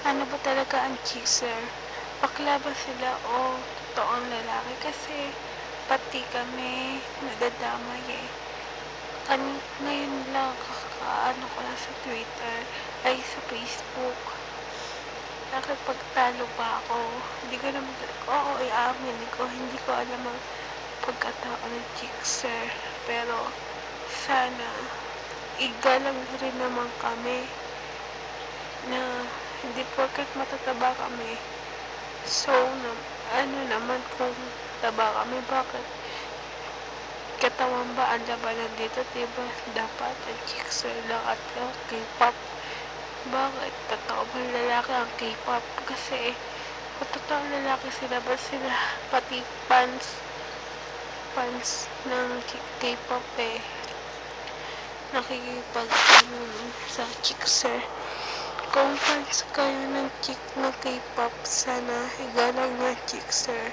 Ano ba talaga ang Jixer? Bakla ba sila o totoong lalaki? Kasi pati kami nadadamay eh. Ngayon lang kakaano ko lang sa Twitter ay sa Facebook. Nakipagtalo ba ako? Hindi ko naman, oo, i-amin ko. Hindi ko alam ang pagkatao ng Jixer. Pero sana igalang rin naman kami na hindi porket matataba kami. So, ano naman kung taba kami, bakit? Katawan ba ang labanan dito, diba? Dapat ang Jixer lang at K-pop. Bakit? Totoo ba lalaki ang K-pop? Kasi kung totoo lalaki sila, ba sila pati fans ng K-pop eh nakikipag sa Jixer. Kung fans kayo ng K-pop, sana igalang ng Jixer.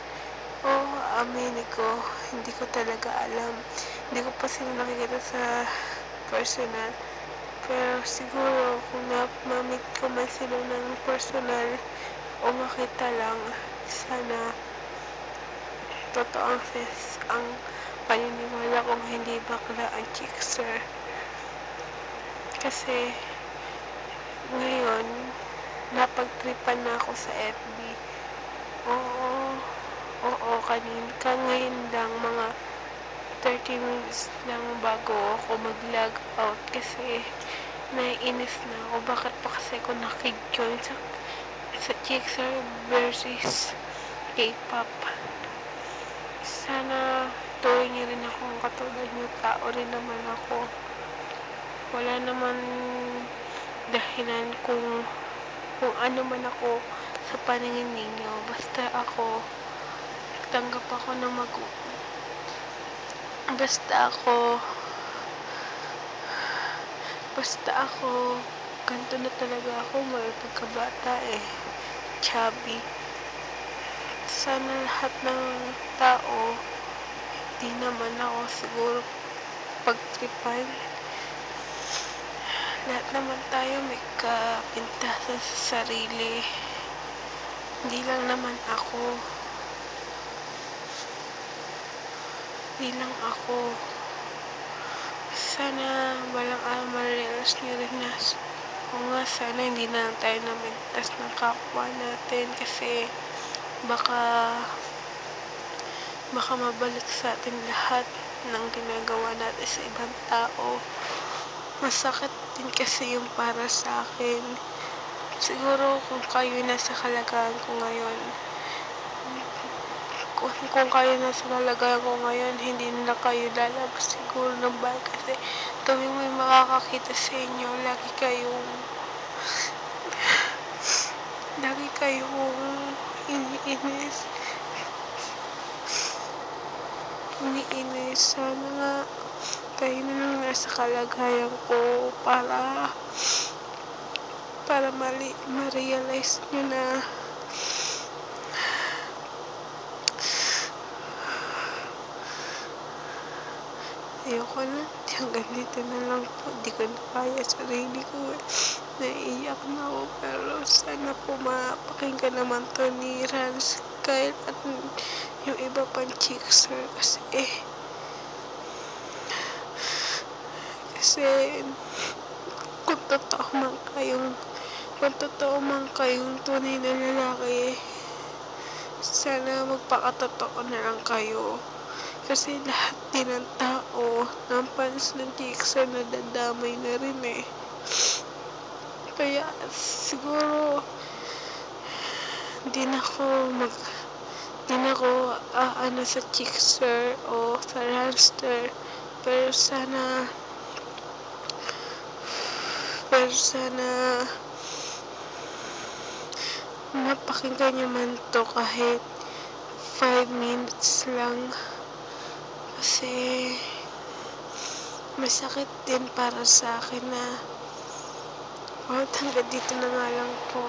Oo, aminin ko, hindi ko talaga alam. Hindi ko pa sila nakikita sa personal. Pero siguro kung ma-meet ko man sila ng personal o makita lang, sana totoo ang paniniwala kung hindi bakla ang Jixer. Kasi ngayon napagtripan na ako sa FB. Oo, ngayon lang mga 30 minutes lang bago ako mag-log out kasi naiinis na ako. Bakit pa kasi ako nakig-join sa Jixer versus K-pop? Sana tuloy niyo rin akong katulad niyo, tao rin naman ako. Wala naman dahilan kung ano man ako sa paningin ninyo. Basta ako tanggap ako ng basta ako ganito na talaga ako, may pagkabata eh, chubby. Sana lahat ng tao, di naman ako siguro pagtripan. Lahat naman tayo may kapintasan sa sarili. Hindi lang naman ako. Sana walang ma-realize nyo rin na sana hindi na lang tayo namintas ng kapwa natin kasi baka mabalik sa atin lahat ng ginagawa natin sa ibang tao. Masakit din kasi yung para sa akin. Siguro kung kayo nasa kalagayan ko ngayon, hindi na kayo lalabas siguro ng bahay kasi tuwing may makakakita sa inyo, lagi kayong iniinis. Sana nga kayo na lang nasa kalagayan ko para ma-realize nyo na ayoko na, hanggang dito na lang po. Di ko na kaya sarili ko eh. Naiiyak na ako, pero sana po mapakinggan naman to ni Rans, Kyle at yung iba pang Jixer kasi kung totoo man kayong tunay na lalaki, sana magpakatotoo na lang kayo. Kasi lahat din ng tao, ng fans ng Jixer, nadadamay na rin eh. Kaya siguro hindi na ako aano sa Jixer o sa Ranster. Pero sana mapakinggan nyo man to kahit 5 minutes lang. Kasi masakit din para sa akin na hanggang dito na nga lang po.